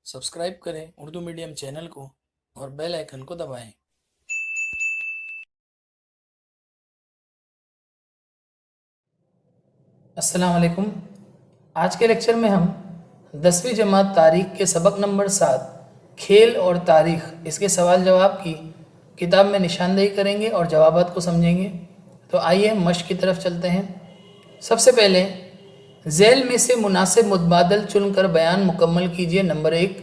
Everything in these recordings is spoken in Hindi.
सब्सक्राइब करें उर्दू मीडियम चैनल को और बेल आइकन को दबाएं। अस्सलाम वालेकुम। आज के लेक्चर में हम 10वीं जमात तारीख के सबक नंबर 7 खेल और तारीख इसके सवाल जवाब की किताब में निशानदेही करेंगे और जवाबात को समझेंगे। तो आइए मश्क की तरफ चलते हैं। सबसे पहले झैल में से मुनासिब मुतबादल चुनकर बयान मुकम्मल कीजिए। नंबर 1,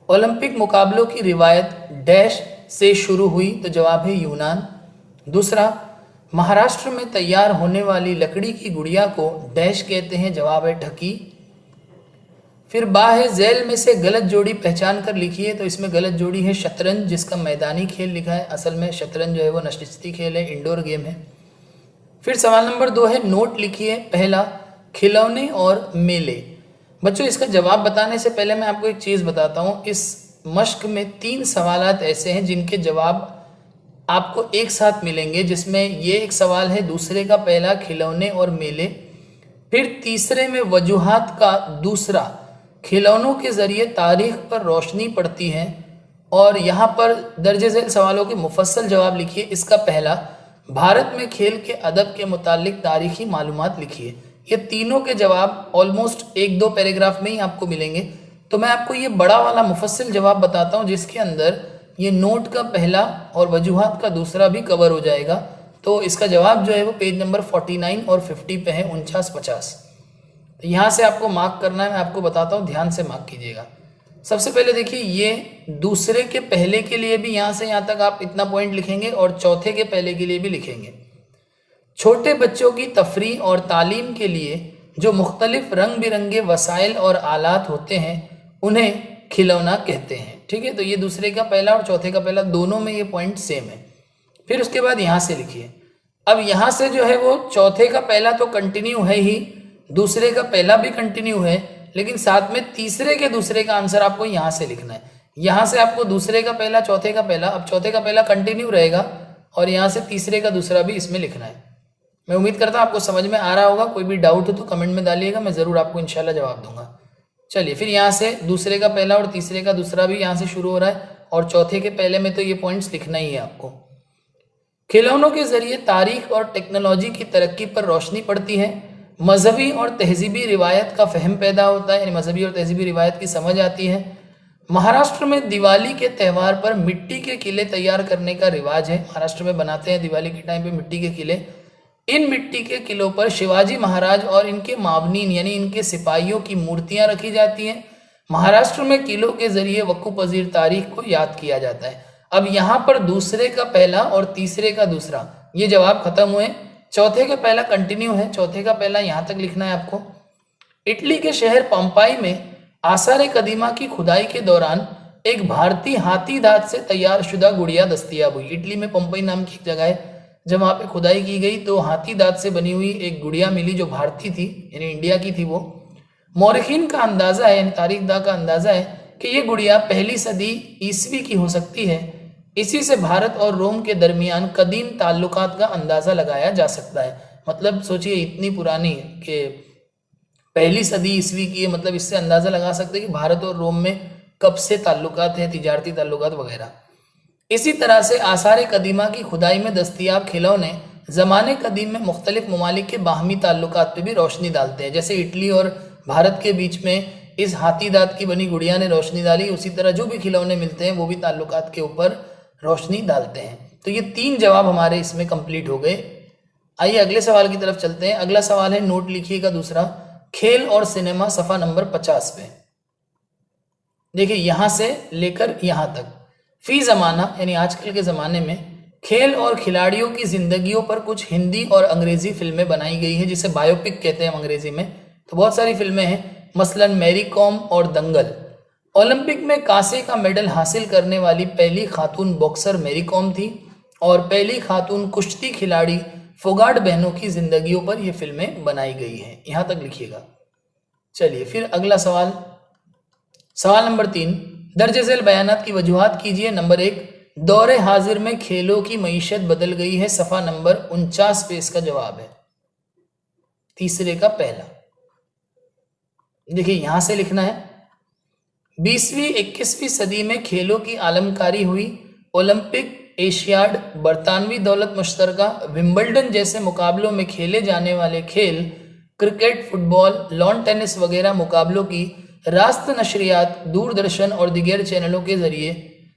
ओलंपिक मुकाबलों की रिवायत डैश से शुरू हुई, तो जवाब है यूनान। दूसरा, महाराष्ट्र में तैयार होने वाली लकड़ी की गुड़िया को डैश कहते हैं, जवाब है ढकी। फिर बा है झैल में से गलत जोड़ी पहचान कर लिखिए, तो इसमें गलत जोड़ी है शतरंज, जिसका मैदानी खेल लिखा है। असल में शतरंज जो है वो नशिस्ती खेल है, इंडोर गेम है। फिर सवाल नंबर 2 है, नोट लिखिए। पहला, खिलौने और मेले। बच्चों, इसका जवाब बताने से पहले मैं आपको एक चीज़ बताता हूँ। इस मश्क में 3 सवालात ऐसे हैं जिनके जवाब आपको एक साथ मिलेंगे, जिसमें ये एक सवाल है, दूसरे का पहला खिलौने और मेले, फिर तीसरे में वजूहात का दूसरा खिलौनों के ज़रिए तारीख पर रोशनी पड़ती है, और यहाँ पर दर्जे झैल सवालों के मुफस्सल जवाब लिखिए। इसका पहला, भारत में खेल के अदब के मुतालिक तारीखी मालूमात लिखिए। ये तीनों के जवाब ऑलमोस्ट 1-2 पैराग्राफ में ही आपको मिलेंगे। तो मैं आपको ये बड़ा वाला मुफस्सिल जवाब बताता हूँ, जिसके अंदर ये नोट का पहला और वजूहात का दूसरा भी कवर हो जाएगा। तो इसका जवाब जो है वो पेज नंबर 49 और 50 पे है, 49-50। तो यहाँ से आपको मार्क करना है, मैं आपको बताता हूँ, ध्यान से मार्क कीजिएगा। सबसे पहले देखिए, ये दूसरे के पहले के लिए भी यहाँ से यहाँ तक आप इतना पॉइंट लिखेंगे और चौथे के पहले के लिए भी लिखेंगे। छोटे बच्चों की तफरीह और तालीम के लिए जो मुख्तलिफ रंग बिरंगे वसाइल और आलात होते हैं उन्हें खिलौना कहते हैं। ठीक है, तो ये दूसरे का पहला और चौथे का पहला दोनों में ये पॉइंट सेम है। फिर उसके बाद यहाँ से लिखिए। अब यहाँ से जो है वो चौथे का पहला तो कंटिन्यू है ही, दूसरे का पहला भी कंटिन्यू है, लेकिन साथ में तीसरे के दूसरे का आंसर आपको यहाँ से लिखना है। यहाँ से आपको दूसरे का पहला, चौथे का पहला, अब चौथे का पहला कंटिन्यू रहेगा और यहाँ से तीसरे का दूसरा भी इसमें लिखना है। मैं उम्मीद करता हूँ आपको समझ में आ रहा होगा। कोई भी डाउट हो तो कमेंट में डालिएगा, मैं ज़रूर आपको इंशाल्लाह जवाब दूंगा। चलिए, फिर यहाँ से दूसरे का पहला और तीसरे का दूसरा भी यहाँ से शुरू हो रहा है, और चौथे के पहले में तो ये पॉइंट्स लिखना ही है आपको। खिलौनों के जरिए तारीख और टेक्नोलॉजी की तरक्की पर रोशनी पड़ती है, मजहबी और तहजीबी रिवायत का फहम पैदा होता है, यानी मजहबी और तहजीबी रिवायत की समझ आती है। महाराष्ट्र में दिवाली के त्यौहार पर मिट्टी के किले तैयार करने का रिवाज है। महाराष्ट्र में बनाते हैं दिवाली के टाइम पे मिट्टी के किले। इन मिट्टी के किलों पर शिवाजी महाराज और इनके मावनीन यानी इनके सिपाहियों की मूर्तियां रखी जाती हैं। महाराष्ट्र में किलों के जरिए वक़्फ़ पजीर तारीख को याद किया जाता है। अब यहाँ पर दूसरे का पहला और तीसरे का दूसरा ये जवाब खत्म हुए। चौथे का पहला कंटिन्यू है, चौथे का पहला यहाँ तक लिखना है आपको। इटली के शहर पंपाई में आसार कदीमा की खुदाई के दौरान एक भारतीय हाथी दांत से तैयार शुदा गुड़िया दस्तयाब हुई। इटली में पंपाई नाम की एक जगह है, जब वहाँ पे खुदाई की गई तो हाथी दांत से बनी हुई एक गुड़िया मिली जो भारतीय थी, यानी इंडिया की थी वो। मौरखीन का अंदाज़ा है, यानी तारीखदा का अंदाज़ा है कि ये गुड़िया 1ली सदी ईस्वी की हो सकती है। इसी से भारत और रोम के दरमियान कदीम ताल्लुकात का अंदाज़ा लगाया जा सकता है। मतलब सोचिए, इतनी पुरानी कि 1ली सदी ईस्वी की है, मतलब इससे अंदाज़ा लगा सकते हैं कि भारत और रोम में कब से ताल्लुकात हैं, तिजारती ताल्लुकात वगैरह। इसी तरह से आसार कदीमा की खुदाई में दस्तयाब खिलौने ज़माने कदीम में मुख्तलिफ ममालिक के बाहमी ताल्लुकात पे भी रोशनी डालते हैं। जैसे इटली और भारत के बीच में इस हाथी दांत की बनी गुड़िया ने रोशनी डाली, उसी तरह जो भी खिलौने मिलते हैं वो भी ताल्लुकात के ऊपर रोशनी डालते हैं। तो ये 3 जवाब हमारे इसमें कंप्लीट हो गए। आइए अगले सवाल की तरफ चलते हैं। अगला सवाल है, नोट लिखिएगा दूसरा, खेल और सिनेमा, सफ़ा नंबर 50 पे। देखिए, यहाँ से लेकर यहाँ तक फी ज़माना यानी आजकल के ज़माने में खेल और खिलाड़ियों की ज़िंदगियों पर कुछ हिंदी और अंग्रेज़ी फिल्में बनाई गई हैं, जिसे बायोपिक कहते हैं अंग्रेज़ी में। तो बहुत सारी फिल्में हैं, मसलन मैरी कॉम और दंगल। ओलंपिक में कांसे का मेडल हासिल करने वाली पहली खातून बॉक्सर मैरी कॉम थी, और पहली खातून कुश्ती खिलाड़ी फोगाट बहनों की ज़िंदगियों पर ये फिल्में बनाई गई हैं। यहाँ तक लिखिएगा। चलिए, फिर अगला सवाल, सवाल नंबर 3, दर्ज झैल बयानात की वजूहात कीजिए। नंबर 1, दौरे हाजिर में खेलों की मईशत बदल गई है, सफ़ा नंबर 49 पे इसका जवाब है, तीसरे का पहला। देखिए, यहां से लिखना है, 20वीं 21वीं सदी में खेलों की आलमकारी हुई। ओलंपिक, एशियाड, बरतानवी दौलत मुश्तरका, विंबलडन जैसे मुकाबलों में खेले जाने वाले खेल, क्रिकेट, फुटबॉल, लॉन टेनिस वगैरह मुकाबलों की रास्त नशरियात दूरदर्शन और दिगर चैनलों के जरिए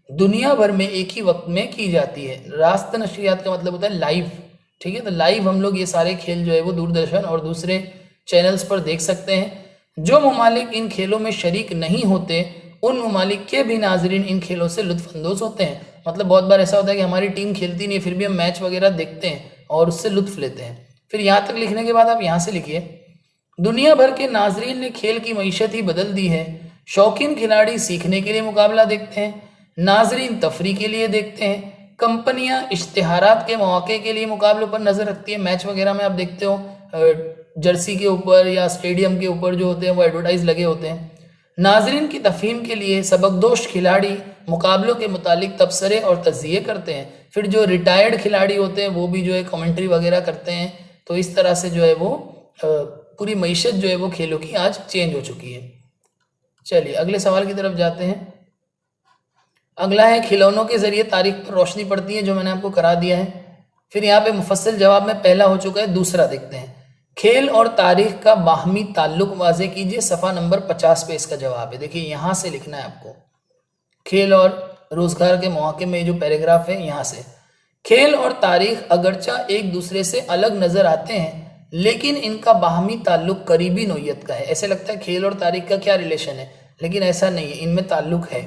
दुनिया भर में एक ही वक्त में की जाती है। रास्त नशरियात का मतलब होता है लाइव, ठीक है। तो लाइव हम लोग ये सारे खेल जो है वो दूरदर्शन और दूसरे चैनल्स पर देख सकते हैं। जो ममालिक इन खेलों में शरीक नहीं होते उन ममालिक के भी नाजरीन इन खेलों से लुत्फानंदोज होते हैं। मतलब बहुत बार ऐसा होता है कि हमारी टीम खेलती नहीं है फिर भी हम मैच वगैरह देखते हैं और उससे लुत्फ लेते हैं। फिर यहाँ तक लिखने के बाद आप यहाँ से लिखिए, दुनिया भर के नाजरीन ने खेल की मईशत ही बदल दी है। शौकीन खिलाड़ी सीखने के लिए मुकाबला देखते हैं, नाजरीन तफरी के लिए देखते हैं, कंपनियां इश्तिहारात के मौके के लिए मुकाबलों पर नजर रखती है। मैच वगैरह में आप देखते हो जर्सी के ऊपर या स्टेडियम के ऊपर जो होते हैं वो एडवर्टाइज लगे होते हैं। नाजरीन की तफहीम के लिए सबकदोश खिलाड़ी मुकाबलों के मुतालिक तबसरे और तज्जिए करते हैं। फिर जो रिटायर्ड खिलाड़ी होते हैं वो भी जो है कमेंट्री वगैरह करते हैं। तो इस तरह से जो है वो पूरी मईशत जो है वो खेलों की आज चेंज हो चुकी है। चलिए अगले सवाल की तरफ जाते हैं। अगला है खिलौनों के जरिए तारीख पर रोशनी पड़ती है, जो मैंने आपको करा दिया है। फिर यहाँ पे मुफस्सिल जवाब में पहला हो चुका है, दूसरा देखते हैं। खेल और तारीख का बाहमी ताल्लुक वाज़े कीजिए। सफ़ा नंबर 50 पे इसका जवाब है। देखिए यहाँ से लिखना है आपको, खेल और रोजगार के मौके में जो पैराग्राफ है यहाँ से। खेल और तारीख अगरचा एक दूसरे से अलग नजर आते हैं लेकिन इनका बाहमी ताल्लुक करीबी नोयत का है। ऐसे लगता है खेल और तारीख का क्या रिलेशन है, लेकिन ऐसा नहीं है, इनमें ताल्लुक है।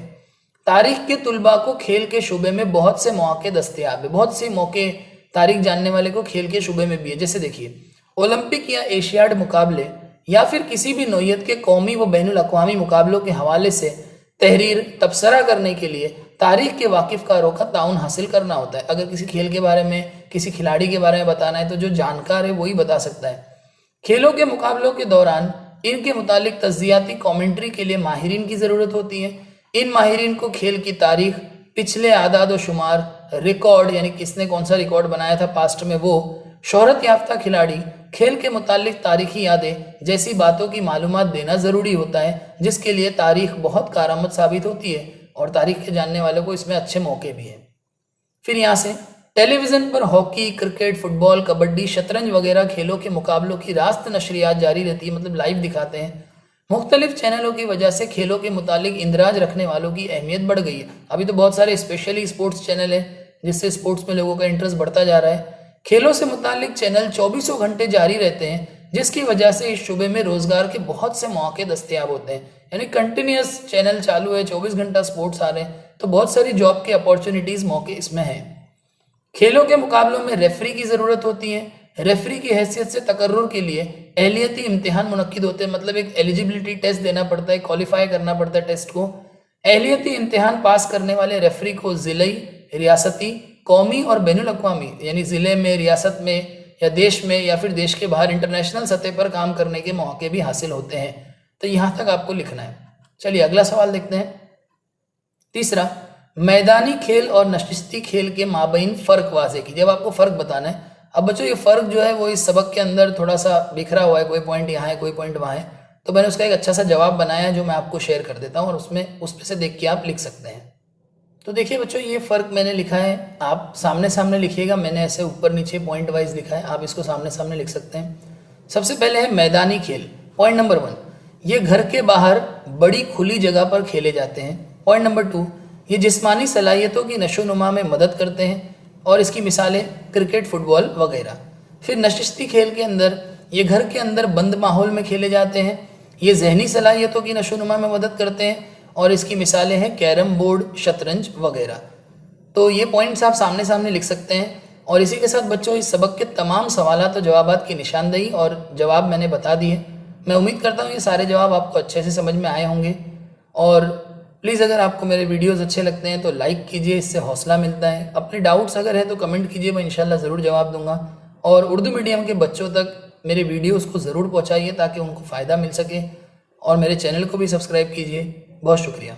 तारीख के तुलबा को खेल के शुबे में बहुत से मौके दस्तयाब है। बहुत से मौके तारीख जानने वाले को खेल के शुबे में भी है। जैसे देखिए ओलंपिक या एशियाड मुकाबले या फिर किसी भी नोयत के कौमी व बैनुल अक़वामी मुकाबलों के हवाले से तहरीर तबसरा करने के लिए तारीख के वाकिफ़कारों का ताउन हासिल करना होता है। अगर किसी खेल के बारे में, किसी खिलाड़ी के बारे में बताना है तो जो जानकार है वही बता सकता है। खेलों के मुकाबलों के दौरान इनके मुतालिक तज्जियाती कमेंट्री के लिए माहिरीन की ज़रूरत होती है। इन माहिरीन को खेल की तारीख, पिछले आदाद व शुमार, रिकॉर्ड यानी किसने कौन सा रिकॉर्ड बनाया था पास्ट में वो, शोहरत याफ्ता खिलाड़ी, खेल के मुतालिक तारीखी यादें जैसी बातों की मालूमात देना ज़रूरी होता है, जिसके लिए तारीख बहुत कारआमद साबित होती है और तारीख के जानने वालों को इसमें अच्छे मौके भी हैं। फिर यहाँ से टेलीविज़न पर हॉकी, क्रिकेट, फुटबॉल, कबड्डी, शतरंज वगैरह खेलों के मुकाबलों की रास्त नशरियात जारी रहती है, मतलब लाइव दिखाते हैं। मुख्तलिफ चैनलों की वजह से खेलों के मुतालिक इंदराज रखने वालों की अहमियत बढ़ गई है। अभी तो बहुत सारे स्पेशली स्पोर्ट्स चैनल है जिससे स्पोर्ट्स में लोगों का इंटरेस्ट बढ़ता जा रहा है। खेलों से मुतालिक चैनल 24 घंटे जारी रहते हैं, जिसकी वजह से इस शुबे में रोजगार के बहुत से मौके दस्तयाब होते हैं। यानी कंटिन्यूस चैनल चालू है, 24 घंटा स्पोर्ट्स आ रहे हैं, तो बहुत सारी जॉब के अपॉर्चुनिटीज मौके इसमें हैं। खेलों के मुकाबलों में रेफरी की ज़रूरत होती है। रेफरी की हैसियत से तकर्रुर के लिए एहलियती इम्तिहान मुनक्किद होते हैं, मतलब एक एलिजिबिलिटी टेस्ट देना पड़ता है, क्वालिफाई करना पड़ता है टेस्ट को। एहलियती इम्तिहान पास करने वाले रेफरी को ज़िले, रियासती, कौमी और बैनुल अक़वामी यानी ज़िले में, रियासत में या देश में या फिर देश के बाहर इंटरनेशनल सतह पर काम करने के मौके भी हासिल होते हैं। तो यहाँ तक आपको लिखना है। चलिए अगला सवाल देखते हैं। तीसरा, मैदानी खेल और नशिस्ती खेल के माबैन फ़र्क वाज़े कीजिए। जब आपको फ़र्क बताना है। अब बच्चों ये फ़र्क जो है वो इस सबक के अंदर थोड़ा सा बिखरा हुआ है, कोई पॉइंट यहाँ है, कोई पॉइंट वहाँ है, तो मैंने उसका एक अच्छा सा जवाब बनाया है जो मैं आपको शेयर कर देता हूँ और उसमें से देख के आप लिख सकते हैं। तो देखिए बच्चों ये फ़र्क मैंने लिखा है, आप सामने सामने लिखिएगा। मैंने ऐसे ऊपर नीचे पॉइंट वाइज लिखा है, आप इसको सामने सामने लिख सकते हैं। सबसे पहले है मैदानी खेल। पॉइंट नंबर 1, ये घर के बाहर बड़ी खुली जगह पर खेले जाते हैं। पॉइंट नंबर 2, ये जिस्मानी सलाहियतों की नशोनुमा में मदद करते हैं और इसकी मिसालें क्रिकेट, फुटबॉल वगैरह। फिर नशिस्ती खेल के अंदर ये घर के अंदर बंद माहौल में खेले जाते हैं, ये जहनी सलाहियतों की नशोनुमा में मदद करते हैं और इसकी मिसालें हैं कैरम बोर्ड, शतरंज वगैरह। तो ये पॉइंट्स आप सामने सामने लिख सकते हैं। और इसी के साथ बच्चों इस सबक के तमाम सवालात और जवाबात की निशानदेही और जवाब मैंने बता दिए। मैं उम्मीद करता हूँ ये सारे जवाब आपको अच्छे से समझ में आए होंगे। और प्लीज़ अगर आपको मेरे वीडियोस अच्छे लगते हैं तो लाइक कीजिए, इससे हौसला मिलता है। अपने डाउट्स अगर है तो कमेंट कीजिए, मैं इंशाल्लाह ज़रूर जवाब दूंगा। और उर्दू मीडियम के बच्चों तक मेरे वीडियोस को ज़रूर पहुंचाइए ताकि उनको फ़ायदा मिल सके। और मेरे चैनल को भी सब्सक्राइब कीजिए। बहुत शुक्रिया।